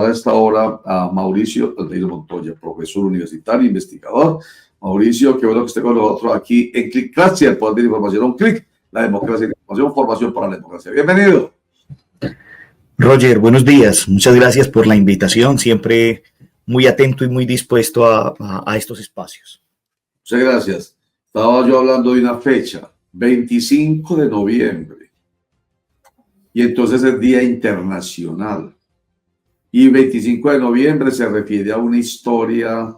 A esta hora a Mauricio Aldeiro Montoya, profesor universitario, investigador. Mauricio, qué bueno que esté con nosotros aquí en Clickracia, el poder de la información, un clic, la democracia de la información, formación para la democracia. Bienvenido. Roger, buenos días. Muchas gracias por la invitación. Siempre muy atento y muy dispuesto a estos espacios. Muchas gracias. Estaba yo hablando de una fecha, 25 de noviembre, y entonces es Día Internacional. Y 25 de noviembre se refiere a una historia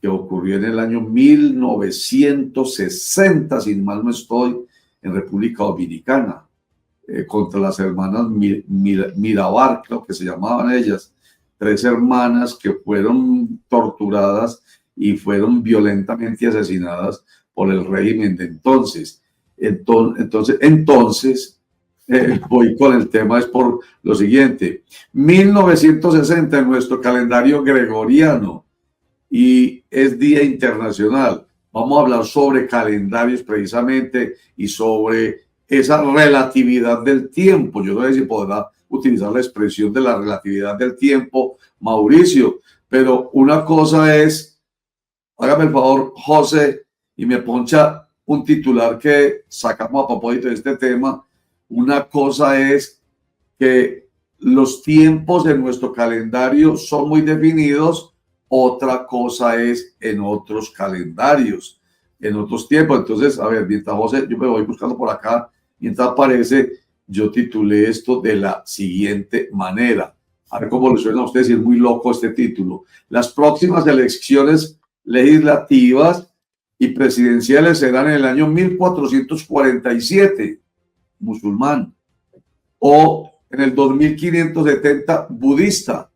que ocurrió en el año 1960, sin mal no estoy, en República Dominicana, contra las hermanas Mirabal, creo que se llamaban ellas, 3 hermanas que fueron torturadas y fueron violentamente asesinadas por el régimen de entonces. Entonces, voy con el tema, es por lo siguiente: 1960 en nuestro calendario gregoriano y es Día Internacional. Vamos a hablar sobre calendarios precisamente y sobre esa relatividad del tiempo. Yo no sé si podrá utilizar la expresión de la relatividad del tiempo, Mauricio, pero una cosa es, hágame el favor, José, y me poncha un titular que sacamos a propósito de este tema. Una cosa es que los tiempos en nuestro calendario son muy definidos, otra cosa es en otros calendarios, en otros tiempos. Entonces, a ver, mientras José, yo me voy buscando por acá, mientras aparece, yo titulé esto de la siguiente manera. A ver cómo le suena a ustedes, si es muy loco este título. Las próximas elecciones legislativas y presidenciales serán en el año 1447. Musulmán, o en el 2570 budista,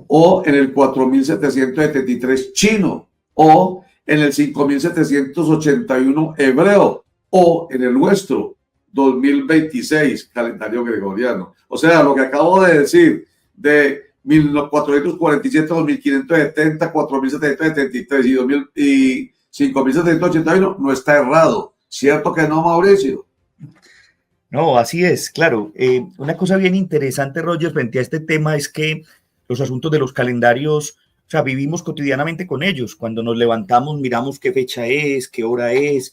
o en el 4773 chino, o en el 5781 hebreo, o en el nuestro 2026 calendario gregoriano. O sea, lo que acabo de decir de 1447, 2570, 4773 y 5781 no está errado. ¿Cierto que no, Mauricio? No, así es, claro. Una cosa bien interesante, Roger, frente a este tema es que los asuntos de los calendarios, o sea, vivimos cotidianamente con ellos. Cuando nos levantamos, miramos qué fecha es, qué hora es.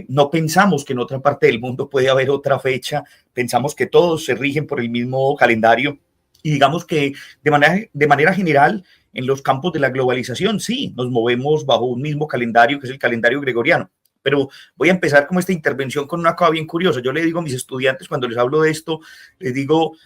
No pensamos que en otra parte del mundo puede haber otra fecha. Pensamos que todos se rigen por el mismo calendario. Y digamos que de manera general, en los campos de la globalización, sí, nos movemos bajo un mismo calendario, que es el calendario gregoriano. Pero voy a empezar como esta intervención con una cosa bien curiosa. Yo le digo a mis estudiantes cuando les hablo de esto, les digo,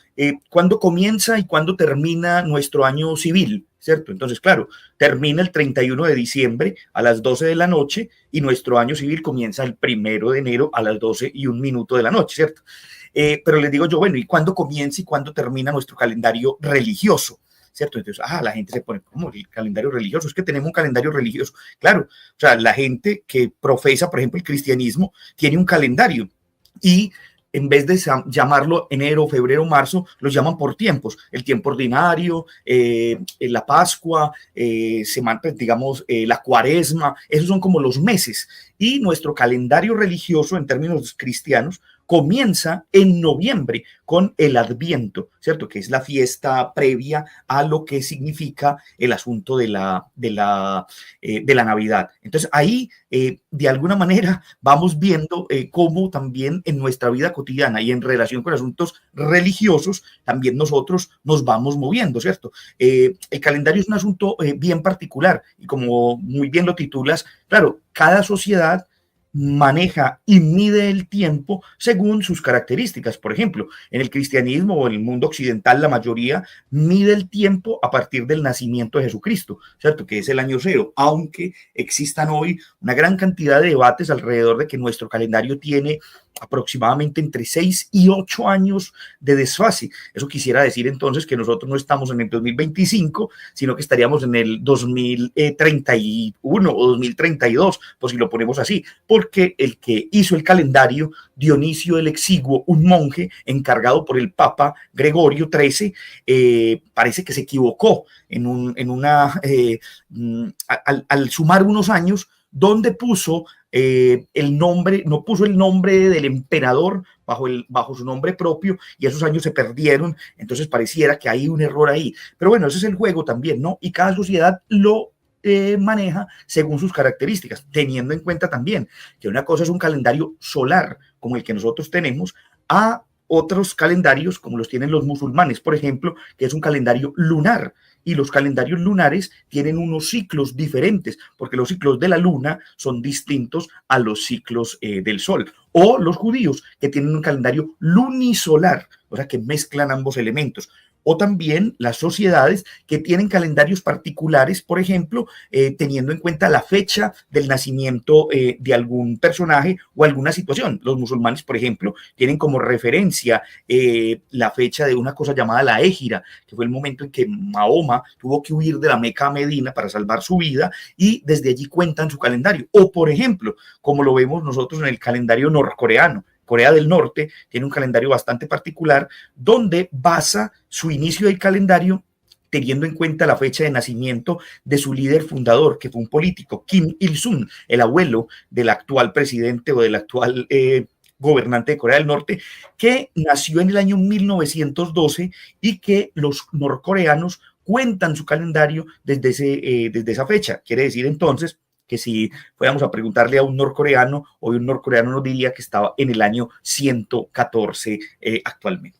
¿cuándo comienza y cuándo termina nuestro año civil? ¿Cierto? Entonces, claro, termina el 31 de diciembre a las 12 de la noche y nuestro año civil comienza el 1 de enero a las 12:01 de la noche, ¿cierto? Pero les digo yo, bueno, ¿y cuándo comienza y cuándo termina nuestro calendario religioso? ¿Cierto? Entonces, la gente se pone como el calendario religioso, es que tenemos un calendario religioso. Claro, o sea, la gente que profesa, por ejemplo, el cristianismo, tiene un calendario y en vez de llamarlo enero, febrero, marzo, los llaman por tiempos. El tiempo ordinario, la Pascua, digamos, la Cuaresma, esos son como los meses. Y nuestro calendario religioso, en términos cristianos, comienza en noviembre con el Adviento, ¿cierto? Que es la fiesta previa a lo que significa el asunto de la Navidad. Entonces ahí, de alguna manera, vamos viendo cómo también en nuestra vida cotidiana y en relación con asuntos religiosos, también nosotros nos vamos moviendo, ¿cierto? El calendario es un asunto bien particular y como muy bien lo titulas, claro, cada sociedad maneja y mide el tiempo según sus características. Por ejemplo, en el cristianismo o en el mundo occidental, la mayoría mide el tiempo a partir del nacimiento de Jesucristo, ¿cierto? Que es el año cero, aunque existan hoy una gran cantidad de debates alrededor de que nuestro calendario tiene aproximadamente entre 6 y 8 años de desfase. Eso quisiera decir entonces que nosotros no estamos en el 2025, sino que estaríamos en el 2031 o 2032, pues si lo ponemos así, porque el que hizo el calendario, Dionisio el Exiguo, un monje encargado por el Papa Gregorio XIII, parece que se equivocó al sumar unos años donde puso el nombre, no puso el nombre del emperador bajo su nombre propio y esos años se perdieron, entonces pareciera que hay un error ahí. Pero bueno, ese es el juego también, ¿no? Y cada sociedad lo maneja según sus características, teniendo en cuenta también que una cosa es un calendario solar, como el que nosotros tenemos, a otros calendarios, como los tienen los musulmanes, por ejemplo, que es un calendario lunar. Y los calendarios lunares tienen unos ciclos diferentes, porque los ciclos de la luna son distintos a los ciclos del sol. O los judíos, que tienen un calendario lunisolar, o sea, que mezclan ambos elementos. O también las sociedades que tienen calendarios particulares, por ejemplo, teniendo en cuenta la fecha del nacimiento de algún personaje o alguna situación. Los musulmanes, por ejemplo, tienen como referencia la fecha de una cosa llamada la Égira, que fue el momento en que Mahoma tuvo que huir de la Meca a Medina para salvar su vida y desde allí cuentan su calendario. O, por ejemplo, como lo vemos nosotros en el calendario norcoreano, Corea del Norte tiene un calendario bastante particular donde basa su inicio del calendario teniendo en cuenta la fecha de nacimiento de su líder fundador, que fue un político, Kim Il-sung, el abuelo del actual presidente o del actual gobernante de Corea del Norte, que nació en el año 1912 y que los norcoreanos cuentan su calendario desde esa fecha. Quiere decir entonces que si fuéramos a preguntarle a un norcoreano, hoy un norcoreano nos diría que estaba en el año 114 actualmente.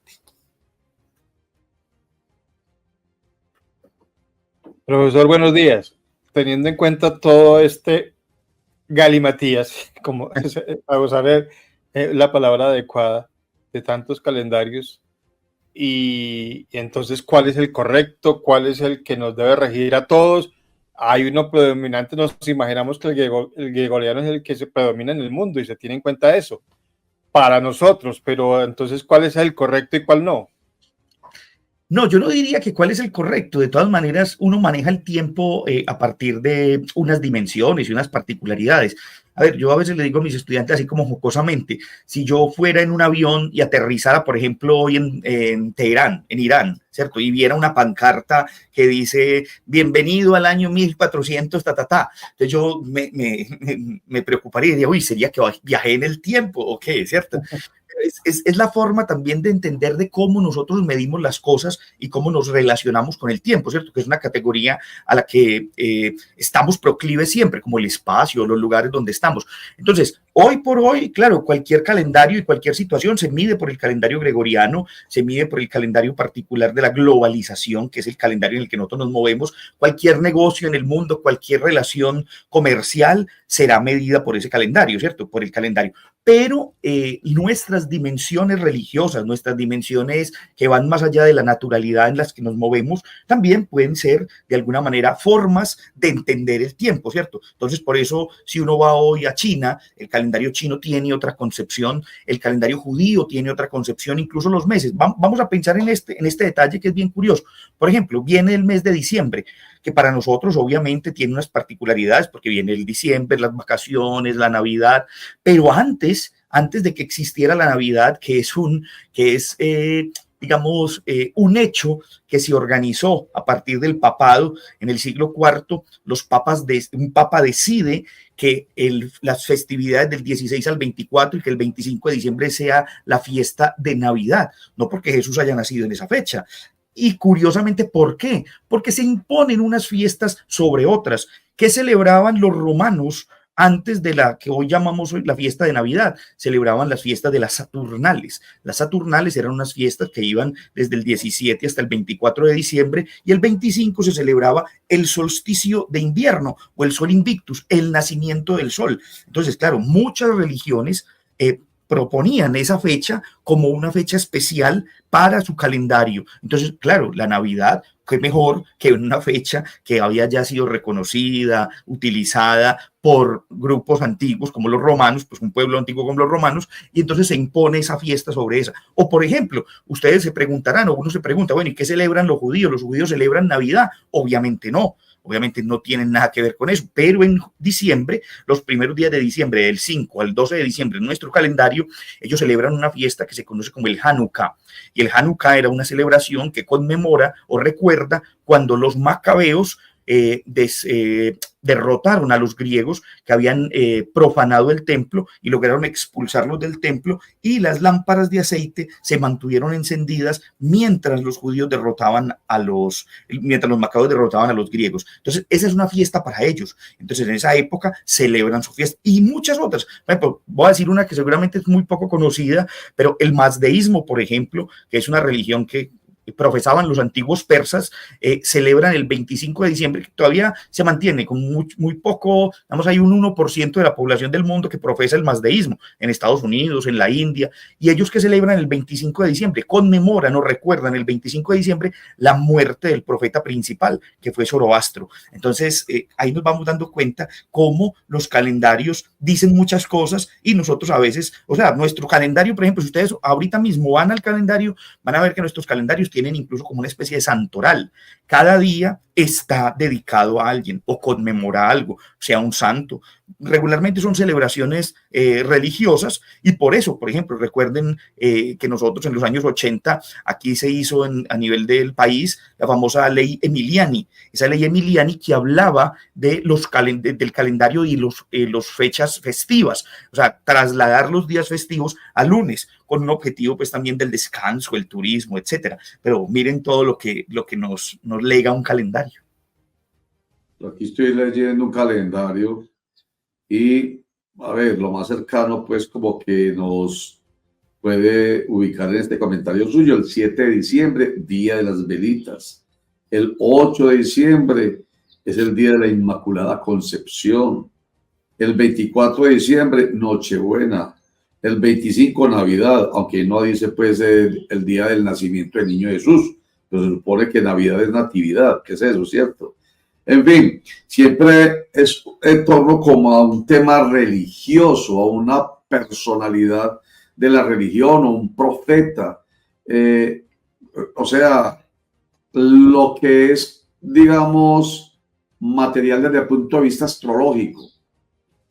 Profesor, buenos días. Teniendo en cuenta todo este galimatías, como a usar la palabra adecuada, de tantos calendarios, y entonces, ¿cuál es el correcto? ¿Cuál es el que nos debe regir a todos? Hay uno predominante, nos imaginamos que el gregoriano es el que se predomina en el mundo y se tiene en cuenta eso para nosotros, pero entonces, ¿cuál es el correcto y cuál no? No, yo no diría que cuál es el correcto. De todas maneras, uno maneja el tiempo a partir de unas dimensiones y unas particularidades. A ver, yo a veces le digo a mis estudiantes así como jocosamente, si yo fuera en un avión y aterrizara, por ejemplo, hoy en Teherán, en Irán, ¿cierto? Y viera una pancarta que dice, bienvenido al año 1400, Entonces yo me preocuparía y diría, uy, ¿sería que viajé en el tiempo o qué? ¿Cierto? Es la forma también de entender de cómo nosotros medimos las cosas y cómo nos relacionamos con el tiempo, ¿cierto? Que es una categoría a la que estamos proclives siempre, como el espacio, los lugares donde estamos. Entonces, hoy por hoy, claro, cualquier calendario y cualquier situación se mide por el calendario gregoriano, se mide por el calendario particular de la globalización, que es el calendario en el que nosotros nos movemos. Cualquier negocio en el mundo, cualquier relación comercial será medida por ese calendario, ¿cierto? Por el calendario. Pero nuestras dimensiones religiosas, nuestras dimensiones que van más allá de la naturalidad en las que nos movemos, también pueden ser de alguna manera formas de entender el tiempo, ¿cierto? Entonces, por eso, si uno va hoy a China, el calendario chino tiene otra concepción, el calendario judío tiene otra concepción, incluso los meses. Vamos a pensar en este detalle que es bien curioso. Por ejemplo, viene el mes de diciembre, que para nosotros obviamente tiene unas particularidades porque viene el diciembre, las vacaciones, la Navidad, pero antes de que existiera la Navidad, que es un hecho que se organizó a partir del papado en el siglo IV, un papa decide que las festividades del 16 al 24 y que el 25 de diciembre sea la fiesta de Navidad, no porque Jesús haya nacido en esa fecha. Y curiosamente, ¿por qué? Porque se imponen unas fiestas sobre otras que celebraban los romanos antes de la que hoy llamamos la fiesta de Navidad. Celebraban las fiestas de las Saturnales. Las Saturnales eran unas fiestas que iban desde el 17 hasta el 24 de diciembre y el 25 se celebraba el solsticio de invierno o el Sol Invictus, el nacimiento del sol. Entonces, claro, muchas religiones proponían esa fecha como una fecha especial para su calendario. Entonces, claro, la Navidad, qué mejor que una fecha que había ya sido reconocida, utilizada por grupos antiguos como los romanos, pues un pueblo antiguo como los romanos, y entonces se impone esa fiesta sobre esa. O, por ejemplo, ustedes se preguntarán, o uno se pregunta, bueno, ¿y qué celebran los judíos? ¿Los judíos celebran Navidad? Obviamente no. Obviamente no tienen nada que ver con eso, pero en diciembre, los primeros días de diciembre, del 5 al 12 de diciembre, en nuestro calendario, ellos celebran una fiesta que se conoce como el Hanukkah. Y el Hanukkah era una celebración que conmemora o recuerda cuando los macabeos derrotaron a los griegos que habían profanado el templo y lograron expulsarlos del templo, y las lámparas de aceite se mantuvieron encendidas mientras los judíos mientras los macabeos derrotaban a los griegos. Entonces, esa es una fiesta para ellos. Entonces, en esa época celebran su fiesta y muchas otras. Por ejemplo, voy a decir una que seguramente es muy poco conocida, pero el mazdeísmo, por ejemplo, que es una religión que profesaban los antiguos persas, celebran el 25 de diciembre, que todavía se mantiene con muy poco, vamos, hay un 1% de la población del mundo que profesa el mazdeísmo, en Estados Unidos, en la India, y ellos que celebran el 25 de diciembre, conmemoran o recuerdan el 25 de diciembre la muerte del profeta principal, que fue Zoroastro. Entonces, ahí nos vamos dando cuenta cómo los calendarios dicen muchas cosas y nosotros a veces, o sea, nuestro calendario, por ejemplo, si ustedes ahorita mismo van al calendario, van a ver que nuestros calendarios tienen incluso como una especie de santoral. Cada día está dedicado a alguien o conmemora algo, sea un santo. Regularmente son celebraciones religiosas, y por eso, por ejemplo, recuerden que nosotros en los años 80 aquí se hizo a nivel del país la famosa ley Emiliani, esa ley Emiliani que hablaba de del calendario y los fechas festivas, o sea, trasladar los días festivos a lunes, con un objetivo pues también del descanso, el turismo, etcétera. Pero miren todo lo que nos lega un calendario. Aquí estoy leyendo un calendario y, a ver, lo más cercano pues como que nos puede ubicar en este comentario suyo: el 7 de diciembre, Día de las Velitas. El 8 de diciembre es el Día de la Inmaculada Concepción. El 24 de diciembre, Nochebuena. El 25, Navidad, aunque no dice pues el día del nacimiento del niño Jesús, pero se supone que Navidad es natividad, que es eso, ¿cierto? En fin, siempre es en torno como a un tema religioso, a una personalidad de la religión o un profeta. O sea, lo que es, digamos, material desde el punto de vista astrológico,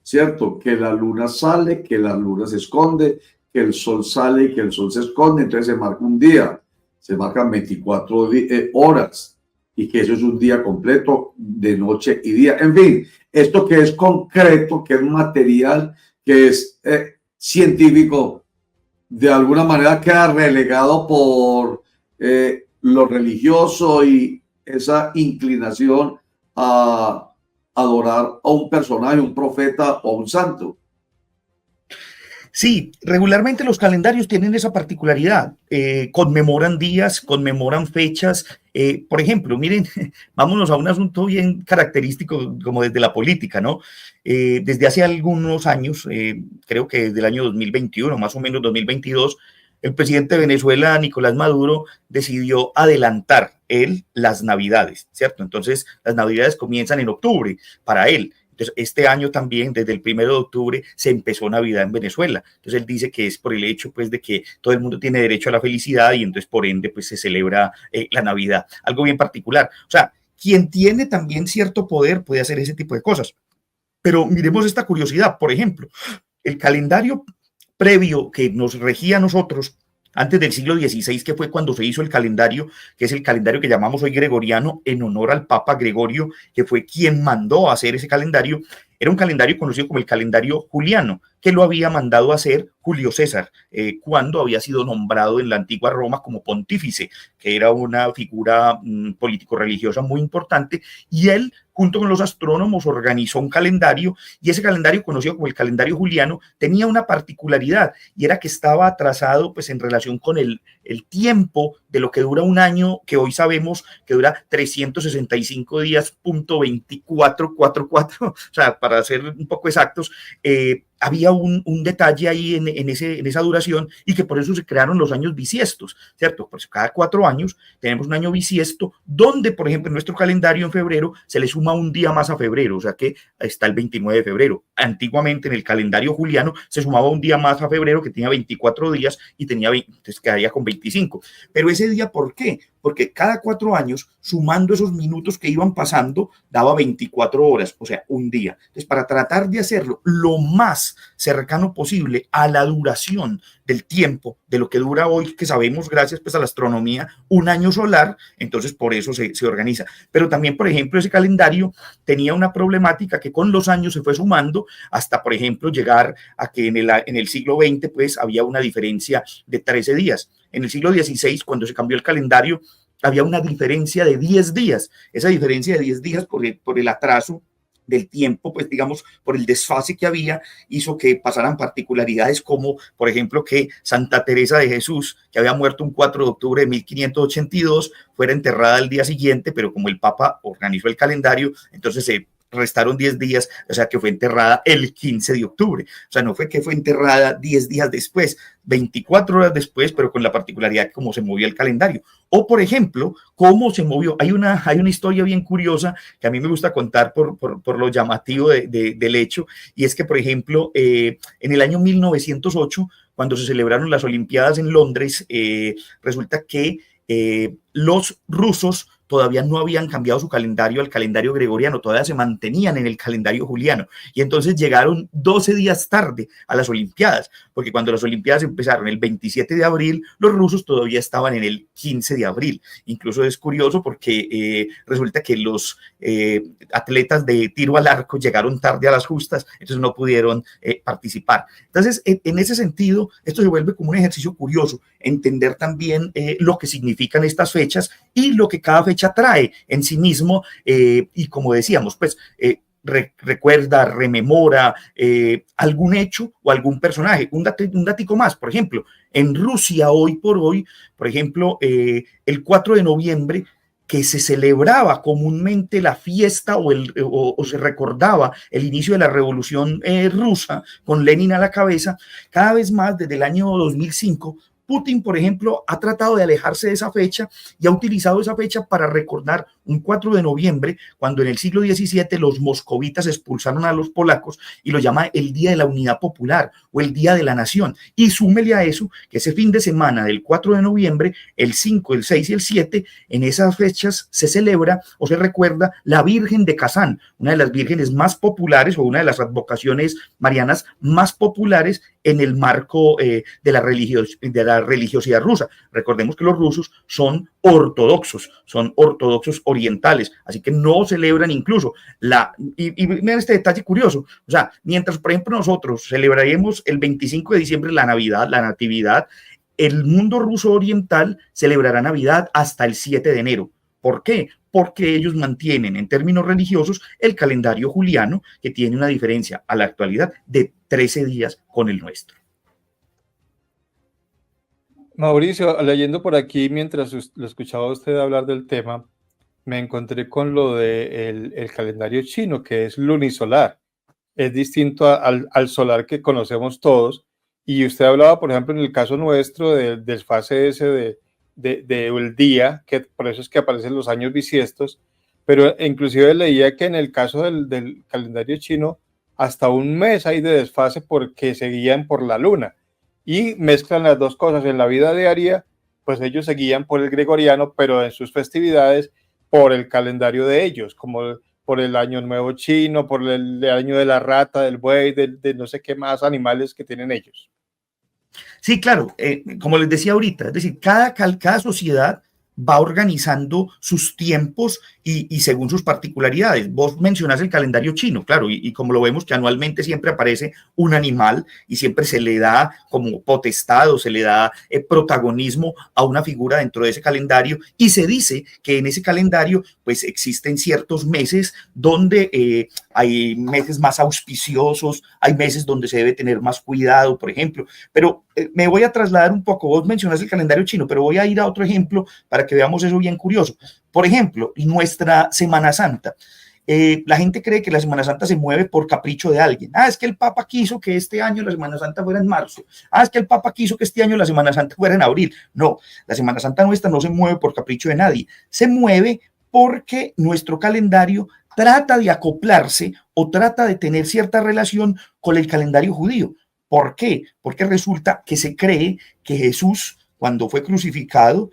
¿cierto? Que la luna sale, que la luna se esconde, que el sol sale y que el sol se esconde, entonces se marca un día, se marcan 24 horas, y que eso es un día completo de noche y día. En fin, esto que es concreto, que es material, que es científico, de alguna manera queda relegado por lo religioso y esa inclinación a adorar a un personaje, un profeta o un santo. Sí, regularmente los calendarios tienen esa particularidad, conmemoran días, conmemoran fechas. Por ejemplo, miren, vámonos a un asunto bien característico como desde la política, ¿no? Desde hace algunos años, creo que desde el año 2021, más o menos 2022, el presidente de Venezuela, Nicolás Maduro, decidió adelantar las Navidades, ¿cierto? Entonces, las Navidades comienzan en octubre para él. Entonces, este año también, desde el 1 de octubre, se empezó Navidad en Venezuela. Entonces, él dice que es por el hecho, pues, de que todo el mundo tiene derecho a la felicidad y entonces, por ende, pues, se celebra la Navidad. Algo bien particular. O sea, quien tiene también cierto poder puede hacer ese tipo de cosas. Pero miremos esta curiosidad. Por ejemplo, el calendario previo que nos regía a nosotros antes del siglo XVI, que fue cuando se hizo el calendario, que es el calendario que llamamos hoy gregoriano, en honor al Papa Gregorio, que fue quien mandó a hacer ese calendario. Era un calendario conocido como el calendario juliano, que lo había mandado a hacer Julio César, cuando había sido nombrado en la antigua Roma como pontífice, que era una figura político-religiosa muy importante, y él, junto con los astrónomos, organizó un calendario, y ese calendario, conocido como el calendario juliano, tenía una particularidad, y era que estaba atrasado pues, en relación con el tiempo de lo que dura un año, que hoy sabemos que dura 365 días, .2444, o sea, para ser un poco exactos, había un detalle ahí en esa duración, y que por eso se crearon los años bisiestos, ¿cierto? Pues cada 4 años tenemos un año bisiesto, donde, por ejemplo, en nuestro calendario en febrero se le suma un día más a febrero, o sea que está el 29 de febrero. Antiguamente en el calendario juliano se sumaba un día más a febrero, que tenía 24 días y entonces quedaría con 25. Pero ese día, ¿por qué? Porque cada 4 años, sumando esos minutos que iban pasando, daba 24 horas, o sea, un día. Entonces, para tratar de hacerlo lo más cercano posible a la la duración del tiempo, de lo que dura hoy, que sabemos gracias pues a la astronomía, un año solar, entonces por eso se organiza. Pero también, por ejemplo, ese calendario tenía una problemática que con los años se fue sumando hasta, por ejemplo, llegar a que en el siglo XX pues había una diferencia de 13 días. En el siglo XVI, cuando se cambió el calendario, había una diferencia de 10 días. Esa diferencia de 10 días por el atraso del tiempo, pues digamos, por el desfase que había, hizo que pasaran particularidades como, por ejemplo, que Santa Teresa de Jesús, que había muerto un 4 de octubre de 1582, fuera enterrada al día siguiente, pero como el Papa organizó el calendario, entonces se restaron 10 días, o sea que fue enterrada el 15 de octubre. O sea, no fue que fue enterrada 10 días después, 24 horas después, pero con la particularidad de cómo se movía el calendario. O, por ejemplo, cómo se movió. Hay una historia bien curiosa que a mí me gusta contar por lo llamativo del hecho, y es que, por ejemplo, en el año 1908, cuando se celebraron las Olimpiadas en Londres, resulta que los rusos todavía no habían cambiado su calendario al calendario gregoriano, todavía se mantenían en el calendario juliano, y entonces llegaron 12 días tarde a las Olimpiadas, porque cuando las Olimpiadas empezaron el 27 de abril, los rusos todavía estaban en el 15 de abril. Incluso es curioso porque resulta que los atletas de tiro al arco llegaron tarde a las justas, entonces no pudieron participar. Entonces, en ese sentido, esto se vuelve como un ejercicio curioso, entender también lo que significan estas fechas y lo que cada fecha trae en sí mismo, y como decíamos, pues recuerda, rememora algún hecho o algún personaje. Un datico más, por ejemplo, en Rusia hoy por hoy, por ejemplo, el 4 de noviembre, que se celebraba comúnmente la fiesta o se recordaba el inicio de la revolución rusa con Lenin a la cabeza, cada vez más desde el año 2005, Putin, por ejemplo, ha tratado de alejarse de esa fecha y ha utilizado esa fecha para recordar un 4 de noviembre, cuando en el siglo XVII los moscovitas expulsaron a los polacos, y lo llama el Día de la Unidad Popular o el Día de la Nación. Y súmele a eso que ese fin de semana del 4 de noviembre, el 5, el 6 y el 7, en esas fechas se celebra o se recuerda la Virgen de Kazán, una de las vírgenes más populares o una de las advocaciones marianas más populares en el marco de la religiosidad rusa. Recordemos que los rusos son ortodoxos orientales, así que no celebran incluso y miren este detalle curioso, o sea, mientras por ejemplo nosotros celebraríamos el 25 de diciembre la Navidad, la Natividad, el mundo ruso oriental celebrará Navidad hasta el 7 de enero. ¿Por qué? Porque ellos mantienen en términos religiosos el calendario juliano, que tiene una diferencia a la actualidad de 13 días con el nuestro. Mauricio, leyendo por aquí, mientras lo escuchaba usted hablar del tema, me encontré con lo del el calendario chino, que es lunisolar. Es distinto al solar que conocemos todos. Y usted hablaba, por ejemplo, en el caso nuestro, del desfase ese del día, que por eso es que aparecen los años bisiestos, pero inclusive leía que en el caso del calendario chino, hasta un mes hay de desfase porque se guían por la luna. Y mezclan las dos cosas. En la vida diaria, pues ellos se guían por el gregoriano, pero en sus festividades por el calendario de ellos, como por el año nuevo chino, por el año de la rata, del buey, de no sé qué más animales que tienen ellos. Sí, claro, como les decía ahorita, es decir, cada sociedad va organizando sus tiempos y según sus particularidades. Vos mencionás el calendario chino, claro, y como lo vemos que anualmente siempre aparece un animal y siempre se le da como potestad o se le da protagonismo a una figura dentro de ese calendario, y se dice que en ese calendario pues existen ciertos meses donde hay meses más auspiciosos, hay meses donde se debe tener más cuidado, por ejemplo, pero me voy a trasladar un poco. Vos mencionás el calendario chino, pero voy a ir a otro ejemplo para que veamos eso bien curioso. Por ejemplo, nuestra Semana Santa. La gente cree que la Semana Santa se mueve por capricho de alguien. Es que el Papa quiso que este año la Semana Santa fuera en marzo. Es que el Papa quiso que este año la Semana Santa fuera en abril. No, la Semana Santa nuestra no se mueve por capricho de nadie. Se mueve porque nuestro calendario trata de acoplarse o trata de tener cierta relación con el calendario judío. ¿Por qué? Porque resulta que se cree que Jesús, cuando fue crucificado,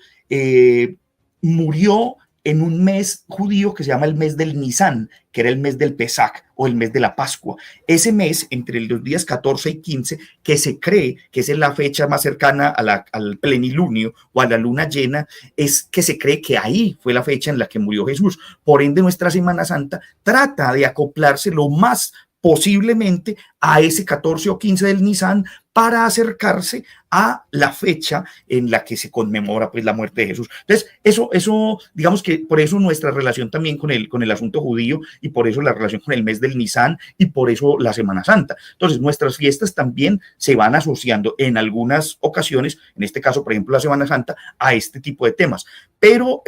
murió en un mes judío que se llama el mes del Nisan, que era el mes del Pesach o el mes de la Pascua. Ese mes, entre los días 14 y 15, que se cree que es la fecha más cercana al plenilunio o a la luna llena, es que se cree que ahí fue la fecha en la que murió Jesús. Por ende, nuestra Semana Santa trata de acoplarse lo más posiblemente a ese 14 o 15 del Nisan para acercarse a la fecha en la que se conmemora pues la muerte de Jesús. Entonces, eso digamos que por eso nuestra relación también con el asunto judío y por eso la relación con el mes del Nisan y por eso la Semana Santa. Entonces, nuestras fiestas también se van asociando en algunas ocasiones, en este caso, por ejemplo, la Semana Santa, a este tipo de temas. Pero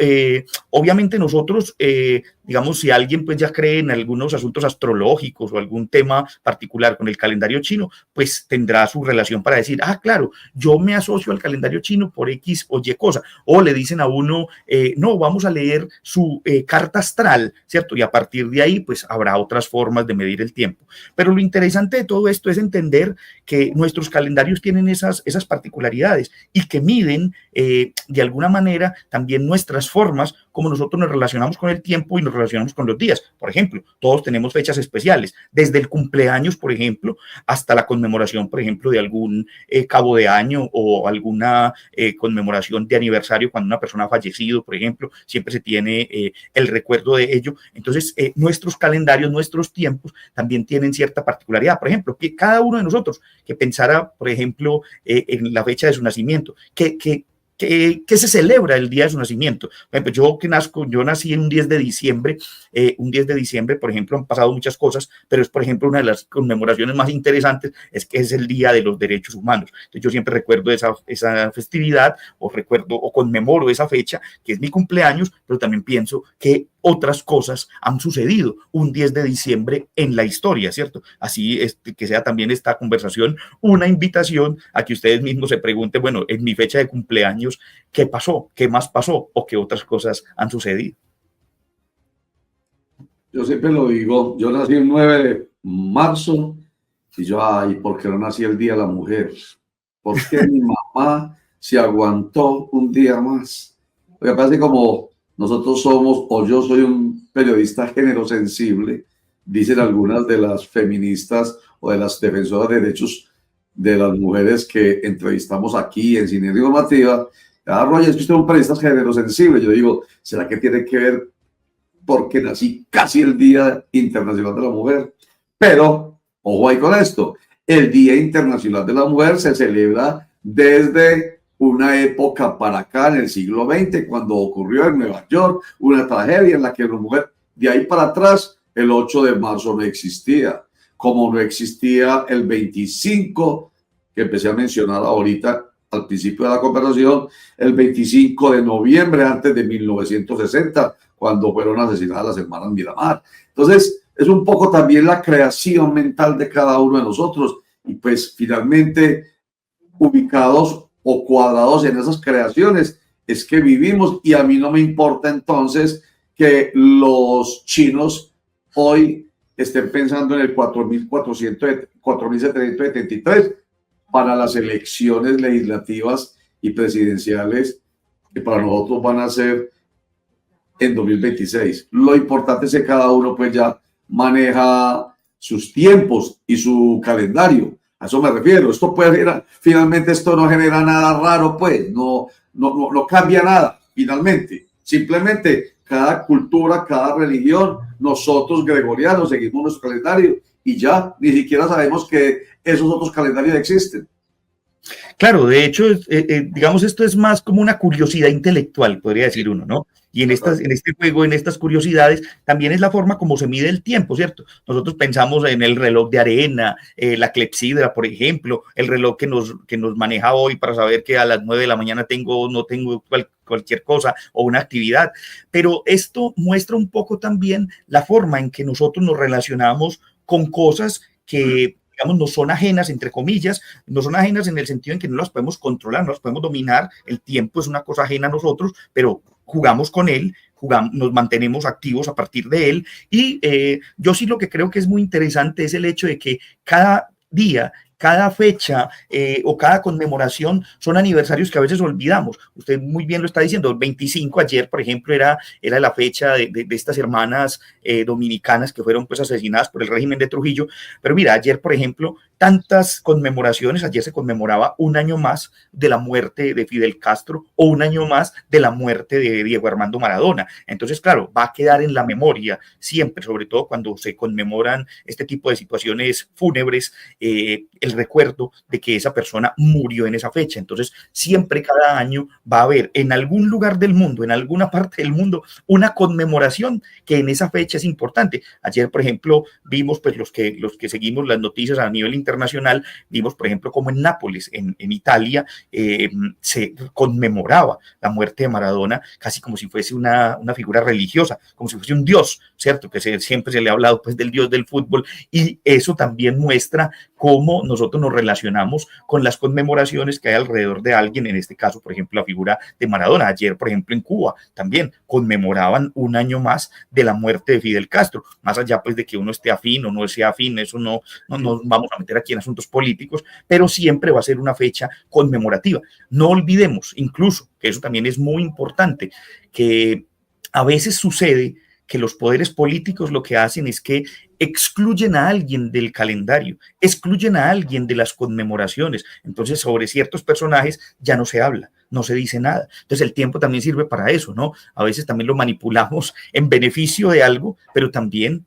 obviamente nosotros, digamos, si alguien pues ya cree en algunos asuntos astrológicos o algún tema particular con el calendario chino, pues tendrá su relación para decir, claro, yo me asocio al calendario chino por X o Y cosa. O le dicen a uno, no, vamos a leer su carta astral, ¿cierto? Y a partir de ahí, pues habrá otras formas de medir el tiempo. Pero lo interesante de todo esto es entender que nuestros calendarios tienen esas particularidades y que miden de alguna manera también nuestras formas, como nosotros nos relacionamos con el tiempo y nos relacionamos con los días. Por ejemplo, todos tenemos fechas especiales, desde el cumpleaños, por ejemplo, hasta la conmemoración, por ejemplo, de algún cabo de año o alguna conmemoración de aniversario cuando una persona ha fallecido, por ejemplo, siempre se tiene el recuerdo de ello. Entonces, nuestros calendarios, nuestros tiempos también tienen cierta particularidad. Por ejemplo, que cada uno de nosotros que pensara, por ejemplo, en la fecha de su nacimiento, que se celebra el día de su nacimiento. Por ejemplo, yo nací en un 10 de diciembre, por ejemplo, han pasado muchas cosas, pero es, por ejemplo, una de las conmemoraciones más interesantes es que es el Día de los Derechos Humanos. Entonces, yo siempre recuerdo esa festividad o conmemoro esa fecha, que es mi cumpleaños, pero también pienso que otras cosas han sucedido un 10 de diciembre en la historia, ¿cierto? Así que sea también esta conversación una invitación a que ustedes mismos se pregunten, bueno, en mi fecha de cumpleaños, ¿qué pasó? ¿Qué más pasó? ¿O qué otras cosas han sucedido? Yo siempre lo digo, yo nací el 9 de marzo y yo, ¿por qué no nací el Día de la Mujer? ¿Por qué mi mamá se aguantó un día más? Lo que pasa es que como nosotros somos, o yo soy un periodista género sensible, dicen algunas de las feministas o de las defensoras de derechos de las mujeres que entrevistamos aquí en Cine Informativa, Roger, es que usted es un periodista género sensible. Yo digo, ¿será que tiene que ver porque nací casi el Día Internacional de la Mujer? Pero, ojo ahí con esto, el Día Internacional de la Mujer se celebra desde una época para acá, en el siglo XX, cuando ocurrió en Nueva York una tragedia en la que la mujer, de ahí para atrás, el 8 de marzo no existía, como no existía el 25, que empecé a mencionar ahorita al principio de la conversación, el 25 de noviembre antes de 1960, cuando fueron asesinadas las hermanas Miramar. Entonces, es un poco también la creación mental de cada uno de nosotros y pues finalmente ubicados o cuadrados en esas creaciones es que vivimos, y a mí no me importa entonces que los chinos hoy estén pensando en el 4.773 para las elecciones legislativas y presidenciales que para nosotros van a ser en 2026. Lo importante es que cada uno pues ya maneja sus tiempos y su calendario. A eso me refiero. Esto puede generar, finalmente esto no genera nada raro, pues no cambia nada finalmente. Simplemente cada cultura, cada religión, nosotros gregorianos seguimos nuestro calendario y ya ni siquiera sabemos que esos otros calendarios existen. Claro, de hecho, digamos, esto es más como una curiosidad intelectual, podría decir uno, ¿no? Y en este juego, en estas curiosidades, también es la forma como se mide el tiempo, ¿cierto? Nosotros pensamos en el reloj de arena, la clepsidra, por ejemplo, el reloj que nos maneja hoy para saber que a las 9 de la mañana no tengo cualquier cosa o una actividad. Pero esto muestra un poco también la forma en que nosotros nos relacionamos con cosas que, digamos, no son ajenas, entre comillas, no son ajenas en el sentido en que no las podemos controlar, no las podemos dominar. El tiempo es una cosa ajena a nosotros, pero jugamos con él, nos mantenemos activos a partir de él. Y yo sí lo que creo que es muy interesante es el hecho de que cada día cada fecha o cada conmemoración son aniversarios que a veces olvidamos. Usted muy bien lo está diciendo, el 25 ayer, por ejemplo, era la fecha de estas hermanas dominicanas que fueron pues asesinadas por el régimen de Trujillo. Pero mira, ayer, por ejemplo, tantas conmemoraciones, ayer se conmemoraba un año más de la muerte de Fidel Castro o un año más de la muerte de Diego Armando Maradona. Entonces, claro, va a quedar en la memoria siempre, sobre todo cuando se conmemoran este tipo de situaciones fúnebres, el recuerdo de que esa persona murió en esa fecha. Entonces, siempre cada año va a haber en algún lugar del mundo, en alguna parte del mundo, una conmemoración que en esa fecha es importante. Ayer, por ejemplo, vimos, pues los que seguimos las noticias a nivel internacional, vimos, por ejemplo, como en Nápoles, en Italia, se conmemoraba la muerte de Maradona casi como si fuese una figura religiosa, como si fuese un dios, ¿cierto? Que siempre se le ha hablado pues del dios del fútbol, y eso también muestra cómo nosotros nos relacionamos con las conmemoraciones que hay alrededor de alguien, en este caso, por ejemplo, la figura de Maradona. Ayer, por ejemplo, en Cuba también conmemoraban un año más de la muerte de Fidel Castro, más allá pues de que uno esté afín o no sea afín, eso no nos vamos a meter aquí en asuntos políticos, pero siempre va a ser una fecha conmemorativa. No olvidemos, incluso, que eso también es muy importante, que a veces sucede que los poderes políticos lo que hacen es que excluyen a alguien del calendario, excluyen a alguien de las conmemoraciones. Entonces, sobre ciertos personajes ya no se habla, no se dice nada. Entonces, el tiempo también sirve para eso, ¿no? A veces también lo manipulamos en beneficio de algo, pero también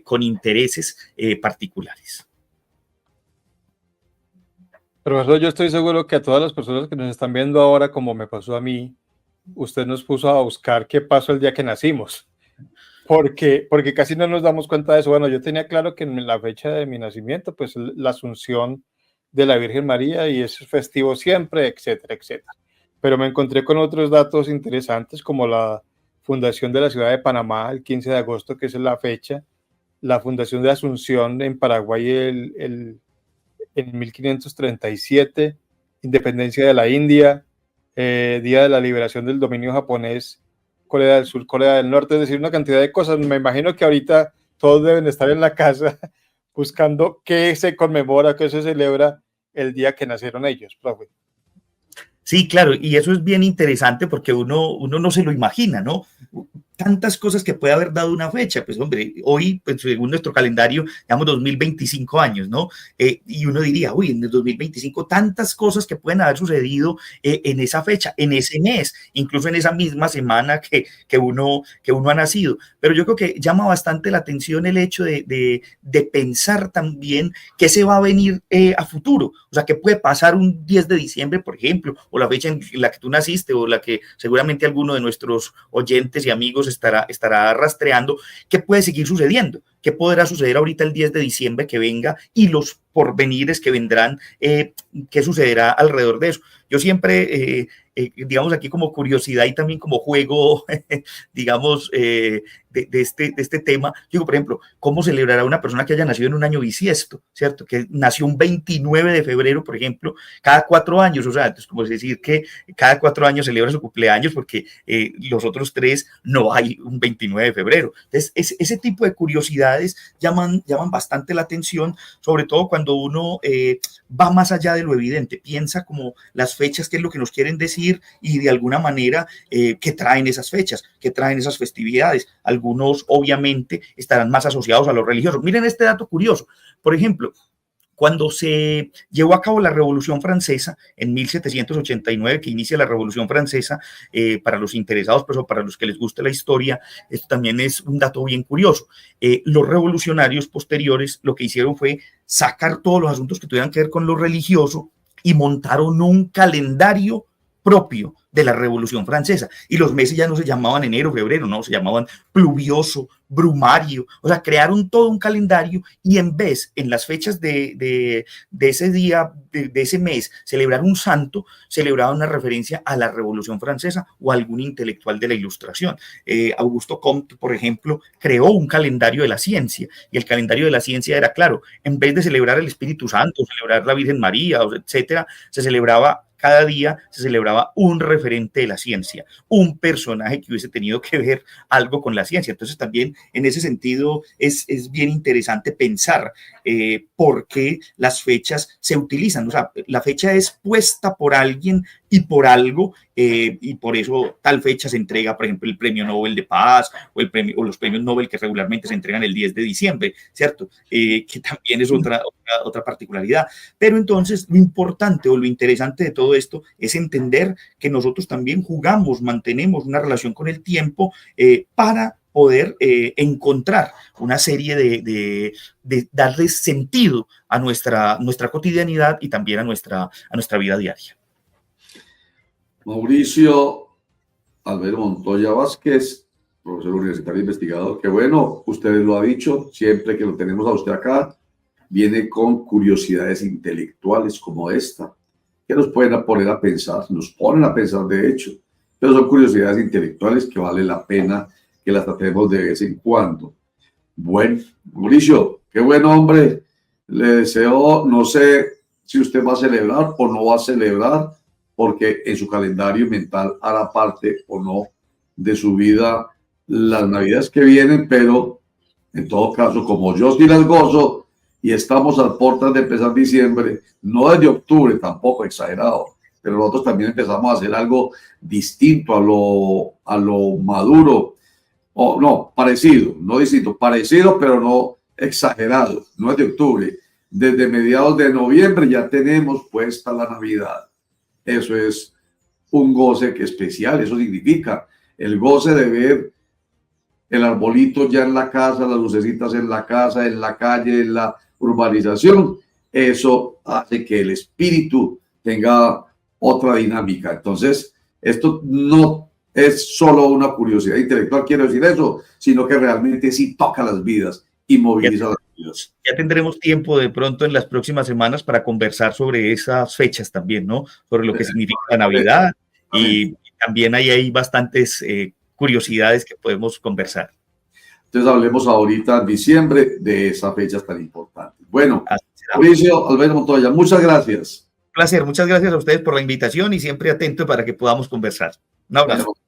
con intereses particulares. Profesor, yo estoy seguro que a todas las personas que nos están viendo ahora, como me pasó a mí, usted nos puso a buscar qué pasó el día que nacimos. Porque casi no nos damos cuenta de eso. Bueno, yo tenía claro que en la fecha de mi nacimiento, pues la Asunción de la Virgen María, y es festivo siempre, etcétera, etcétera. Pero me encontré con otros datos interesantes, como la fundación de la ciudad de Panamá, el 15 de agosto, que es la fecha, la fundación de Asunción en Paraguay en 1537, independencia de la India, día de la liberación del dominio japonés, Corea del Sur, Corea del Norte, es decir, una cantidad de cosas. Me imagino que ahorita todos deben estar en la casa buscando qué se conmemora, qué se celebra el día que nacieron ellos, profe. Sí, claro, y eso es bien interesante porque uno no se lo imagina, ¿no? Tantas cosas que puede haber dado una fecha, pues hombre, hoy, pues, según nuestro calendario, digamos 2025 años, ¿no? Y uno diría, uy, en el 2025 tantas cosas que pueden haber sucedido en esa fecha, en ese mes, incluso en esa misma semana que uno ha nacido. Pero yo creo que llama bastante la atención el hecho de pensar también qué se va a venir a futuro, o sea, qué puede pasar un 10 de diciembre, por ejemplo, o la fecha en la que tú naciste, o la que seguramente alguno de nuestros oyentes y amigos estará rastreando, qué puede seguir sucediendo, qué podrá suceder ahorita el 10 de diciembre que venga y los porvenires que vendrán, qué sucederá alrededor de eso. Yo siempre, digamos aquí como curiosidad y también como juego, digamos, de este tema, digo, por ejemplo, ¿cómo celebrará una persona que haya nacido en un año bisiesto, ¿cierto? Que nació un 29 de febrero, por ejemplo, cada 4 años, o sea, es como decir que cada 4 años celebra su cumpleaños porque los otros 3 no hay un 29 de febrero. Entonces, ese tipo de curiosidades llaman bastante la atención, sobre todo cuando uno va más allá de lo evidente, piensa como las fechas, qué es lo que nos quieren decir y de alguna manera qué traen esas fechas, qué traen esas festividades. Algunos obviamente estarán más asociados a lo religioso. Miren este dato curioso, por ejemplo, cuando se llevó a cabo la Revolución Francesa en 1789, que inicia la Revolución Francesa, para los interesados, pues, o para los que les guste la historia, esto también es un dato bien curioso. Los revolucionarios posteriores lo que hicieron fue sacar todos los asuntos que tuvieran que ver con lo religioso y montaron un calendario propio de la Revolución Francesa, y los meses ya no se llamaban enero, febrero, no, se llamaban pluvioso, brumario, o sea, crearon todo un calendario, y en vez, en las fechas de ese día, de ese mes, celebrar un santo, celebraban una referencia a la Revolución Francesa o a algún intelectual de la Ilustración. Augusto Comte, por ejemplo, creó un calendario de la ciencia, y el calendario de la ciencia era, claro, en vez de celebrar el Espíritu Santo, celebrar la Virgen María, etcétera, se celebraba cada día se celebraba un referente de la ciencia, un personaje que hubiese tenido que ver algo con la ciencia. Entonces también en ese sentido es bien interesante pensar por qué las fechas se utilizan. O sea, la fecha es puesta por alguien y por algo, y por eso tal fecha se entrega, por ejemplo, el Premio Nobel de Paz o los premios Nobel que regularmente se entregan el 10 de diciembre, ¿cierto? Que también es otra particularidad. Pero entonces lo importante o lo interesante de todo esto es entender que nosotros también jugamos, mantenemos una relación con el tiempo para poder encontrar una serie de darle sentido a nuestra cotidianidad y también a nuestra vida diaria. Mauricio Albero Montoya Vázquez, profesor universitario investigador, que bueno, usted lo ha dicho, siempre que lo tenemos a usted acá, viene con curiosidades intelectuales como esta, que nos pueden poner a pensar, nos ponen a pensar de hecho, pero son curiosidades intelectuales que vale la pena que las tratemos de vez en cuando. Bueno, Mauricio, qué buen hombre, le deseo, no sé si usted va a celebrar o no va a celebrar, porque en su calendario mental hará parte o no de su vida las navidades que vienen, pero en todo caso, como yo sí las gozo y estamos a puertas de empezar diciembre, no desde octubre, tampoco exagerado, pero nosotros también empezamos a hacer algo distinto a lo maduro, o no, parecido, no distinto, parecido, pero no exagerado, no es de octubre. Desde mediados de noviembre ya tenemos puesta la Navidad. Eso es un goce que especial, eso significa el goce de ver el arbolito ya en la casa, las lucecitas en la casa, en la calle, en la urbanización. Eso hace que el espíritu tenga otra dinámica. Entonces, esto no es solo una curiosidad intelectual, quiero decir eso, sino que realmente sí toca las vidas y moviliza las vidas. Ya tendremos tiempo de pronto en las próximas semanas para conversar sobre esas fechas también, ¿no? Sobre lo que significa la Navidad y también hay bastantes curiosidades que podemos conversar. Entonces hablemos ahorita en diciembre de esas fechas tan importantes. Bueno, Mauricio Albero Montoya, muchas gracias. Un placer, muchas gracias a ustedes por la invitación y siempre atento para que podamos conversar. Un abrazo. Bueno.